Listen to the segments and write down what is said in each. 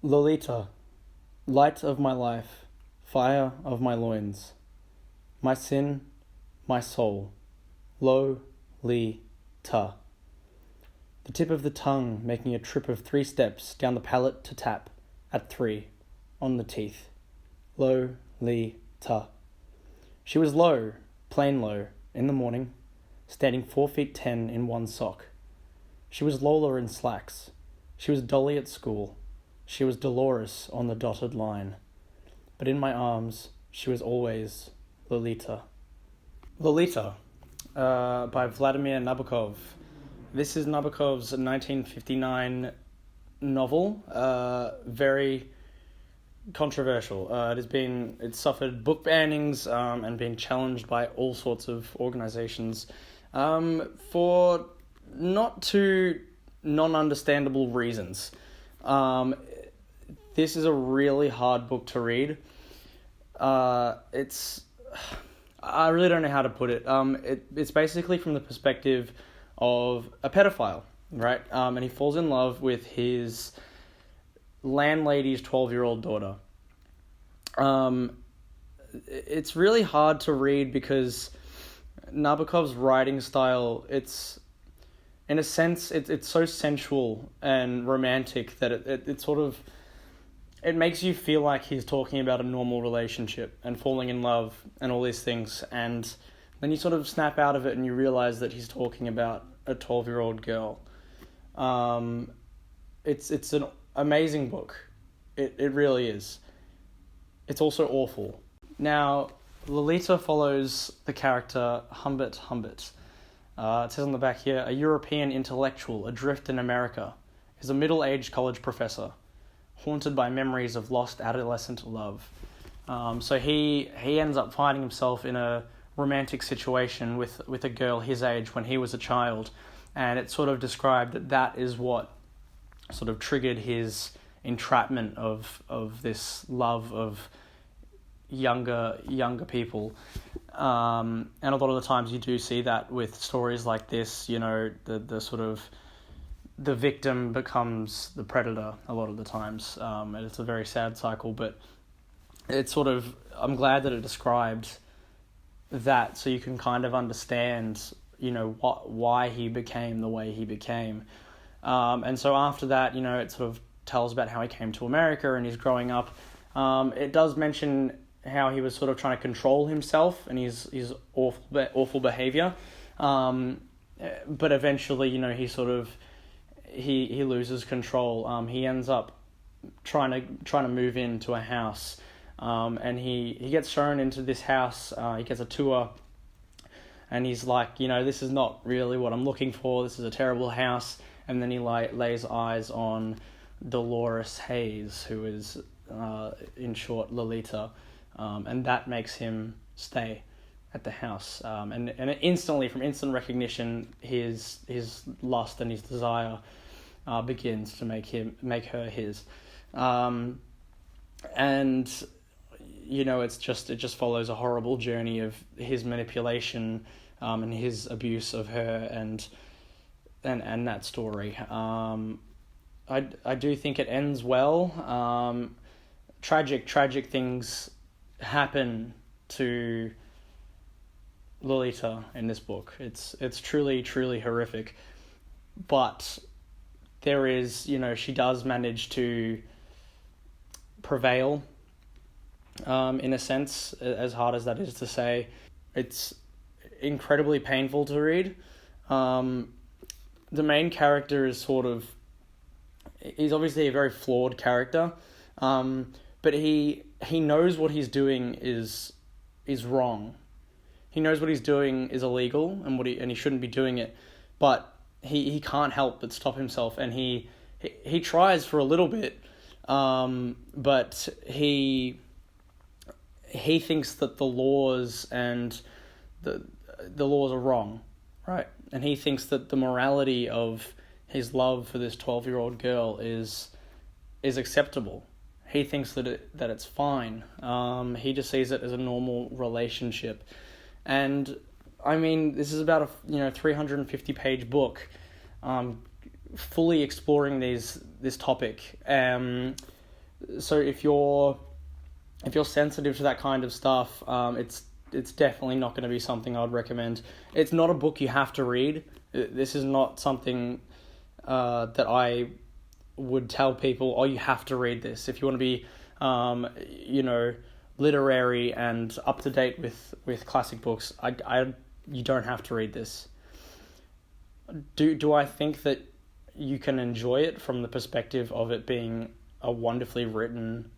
Lolita, light of my life, fire of my loins, my sin, my soul, Lo-li-ta. The tip of the tongue making a trip of 3 steps down the palate to tap, at 3, on the teeth, Lo-li-ta. She was low, plain low, in the morning, standing 4 feet 10 in one sock. She was Lola in slacks. She was Dolly at school. She was Dolores on the dotted line. But in my arms, she was always Lolita. Lolita, by Vladimir Nabokov. This is Nabokov's 1959 novel. Very controversial. It's suffered book bannings and been challenged by all sorts of organizations for not too non-understandable reasons. This is a really hard book to read. I really don't know how to put it. It's basically from the perspective of a pedophile, right? And he falls in love with his landlady's 12-year-old daughter. It's really hard to read because Nabokov's writing style, it's so sensual and romantic that it makes you feel like he's talking about a normal relationship and falling in love and all these things, and then you sort of snap out of it and you realize that he's talking about a 12-year-old girl. It's an amazing book. It really is. It's also awful. Now, Lolita follows the character Humbert. It says on the back here, a European intellectual adrift in America, is a middle-aged college professor, haunted by memories of lost adolescent love. So he ends up finding himself in a romantic situation with a girl his age when he was a child, and it's sort of described that is what sort of triggered his entrapment of this love of younger people. And a lot of the times you do see that with stories like this, the sort of the victim becomes the predator a lot of the times, and it's a very sad cycle, but it's sort of, I'm glad that it described that so you can kind of understand, why he became the way he became. And so after that, it sort of tells about how he came to America and he's growing up. It does mention how he was sort of trying to control himself and his awful behavior. But eventually, he loses control. He ends up trying to move into a house, and he gets shown into this house. He gets a tour, and he's like, this is not really what I'm looking for. This is a terrible house. And then he lays eyes on Dolores Hayes, who is, in short, Lolita, and that makes him stay at the house. And instantly, from instant recognition, his lust and his desire begins to make her his. And it just follows a horrible journey of his manipulation and his abuse of her and that story. I do think it ends well. Tragic things happen to Lolita in this book. It's truly horrific, but there is, she does manage to prevail, in a sense, as hard as that is to say. It's incredibly painful to read. The main character is he's obviously a very flawed character, but he knows what he's doing is wrong. He knows what he's doing is illegal and he shouldn't be doing it, but he can't help but stop himself, and he tries for a little bit, but he thinks that the laws and the laws are wrong, right? And he thinks that the morality of his love for this 12-year-old girl is acceptable. He thinks that it's fine. He just sees it as a normal relationship. And I mean, this is about a 350-page book, fully exploring this topic. So if you're sensitive to that kind of stuff, it's definitely not going to be something I would recommend. It's not a book you have to read. This is not something that I would tell people, oh, you have to read this. If you want to be, literary and up to date with classic books, you don't have to read this. Do I think that you can enjoy it from the perspective of it being a wonderfully written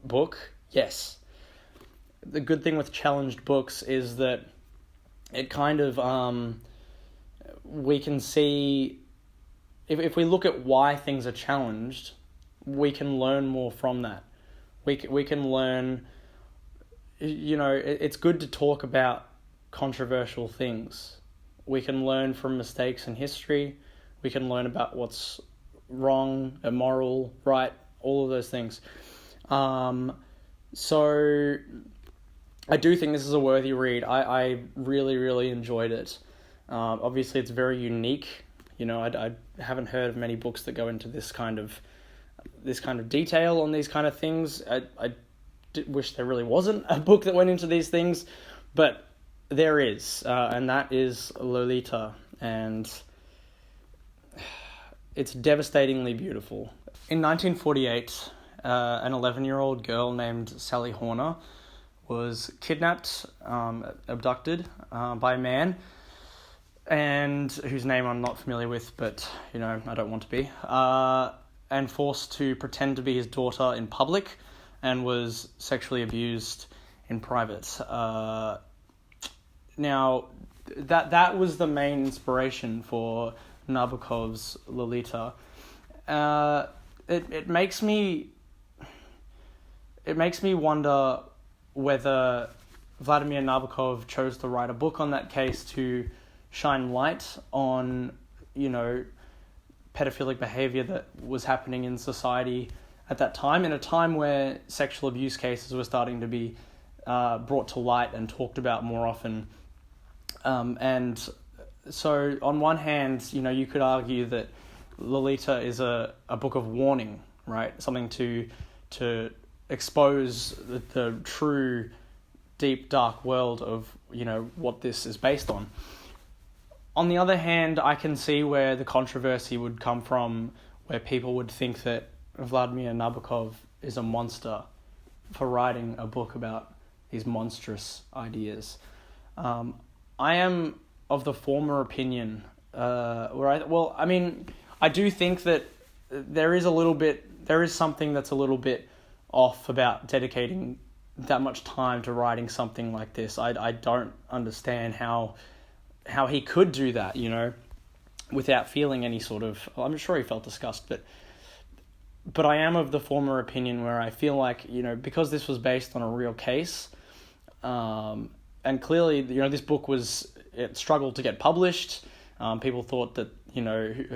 book? Yes. The good thing with challenged books is that it kind of, we can see, if we look at why things are challenged, we can learn more from that. We can learn, it's good to talk about controversial things. We can learn from mistakes in history. We can learn about what's wrong, immoral, right, all of those things. So I do think this is a worthy read. I really, really enjoyed it. Obviously, it's very unique. I haven't heard of many books that go into this kind of detail on these kind of things. I wish there really wasn't a book that went into these things, but there is, and that is Lolita, and it's devastatingly beautiful. In 1948, an 11-year-old girl named Sally Horner was kidnapped, abducted by a man, and whose name I'm not familiar with, but I don't want to be, and forced to pretend to be his daughter in public, and was sexually abused in private. Now, that was the main inspiration for Nabokov's Lolita. It makes me wonder whether Vladimir Nabokov chose to write a book on that case to shine light on, pedophilic behavior that was happening in society at that time, in a time where sexual abuse cases were starting to be brought to light and talked about more often. And so on one hand, you could argue that Lolita is a book of warning, right? Something to expose the true, deep, dark world of, what this is based on. On the other hand, I can see where the controversy would come from, where people would think that Vladimir Nabokov is a monster for writing a book about these monstrous ideas. I am of the former opinion, I do think that there is something that's a little bit off about dedicating that much time to writing something like this. I don't understand how he could do that, without feeling any sort of, I'm sure he felt disgust, but I am of the former opinion where I feel like, because this was based on a real case, and clearly, this book it struggled to get published. People thought that,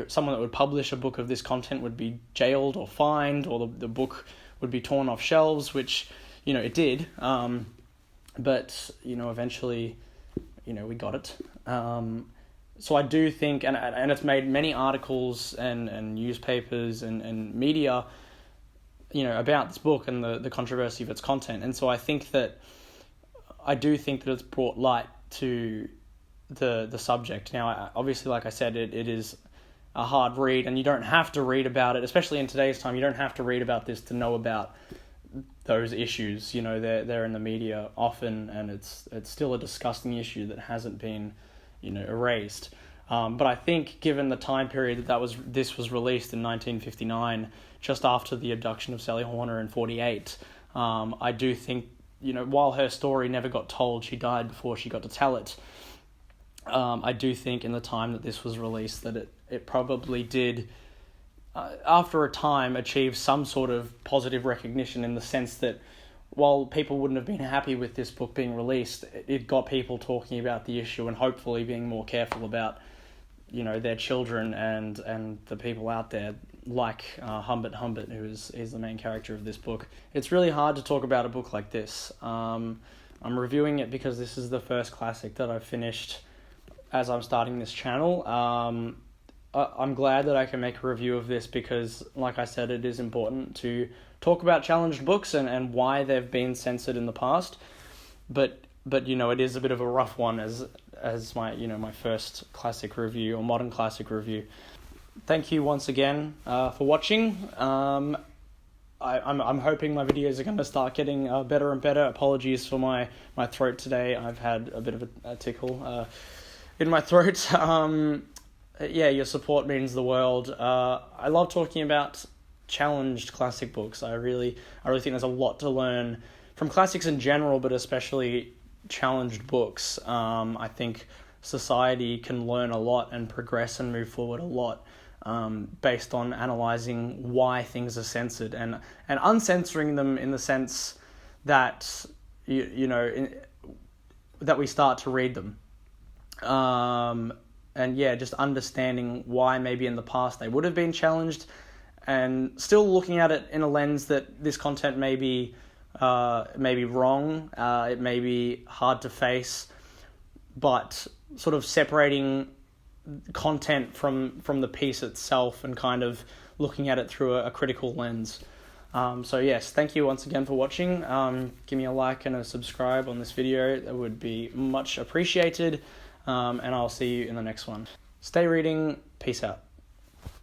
someone that would publish a book of this content would be jailed or fined, or the book would be torn off shelves, which, it did. But, eventually, we got it. So I do think, and it's made many articles and newspapers and media, about this book and the controversy of its content. And so I do think that it's brought light to the subject. Now, obviously, like I said, it is a hard read, and you don't have to read about it, especially in today's time. You don't have to read about this to know about those issues. They're in the media often, and it's still a disgusting issue that hasn't been, erased. But I think, given the time period this was released in 1959, just after the abduction of Sally Horner in 1948, I do think, while her story never got told, she died before she got to tell it. I do think in the time that this was released that it probably did, after a time, achieve some sort of positive recognition, in the sense that while people wouldn't have been happy with this book being released, it got people talking about the issue and hopefully being more careful about, their children and the people out there, like Humbert, who is the main character of this book. It's really hard to talk about a book like this. I'm reviewing it because this is the first classic that I've finished as I'm starting this channel. I'm glad that I can make a review of this because, like I said, it is important to talk about challenged books and why they've been censored in the past. But it is a bit of a rough one as my my first classic review or modern classic review. Thank you once again for watching. I'm hoping my videos are going to start getting better and better. Apologies for my throat today. I've had a bit of a tickle in my throat. Your support means the world. I love talking about challenged classic books. I really think there's a lot to learn from classics in general, but especially challenged books. I think society can learn a lot and progress and move forward a lot based on analysing why things are censored and uncensoring them in the sense that that we start to read them. Just understanding why maybe in the past they would have been challenged, and still looking at it in a lens that this content may be wrong, it may be hard to face, but sort of separating content from the piece itself and kind of looking at it through a critical lens. So yes, thank you once again for watching. Give me a like and a subscribe on this video. That would be much appreciated. And I'll see you in the next one. Stay reading. Peace out.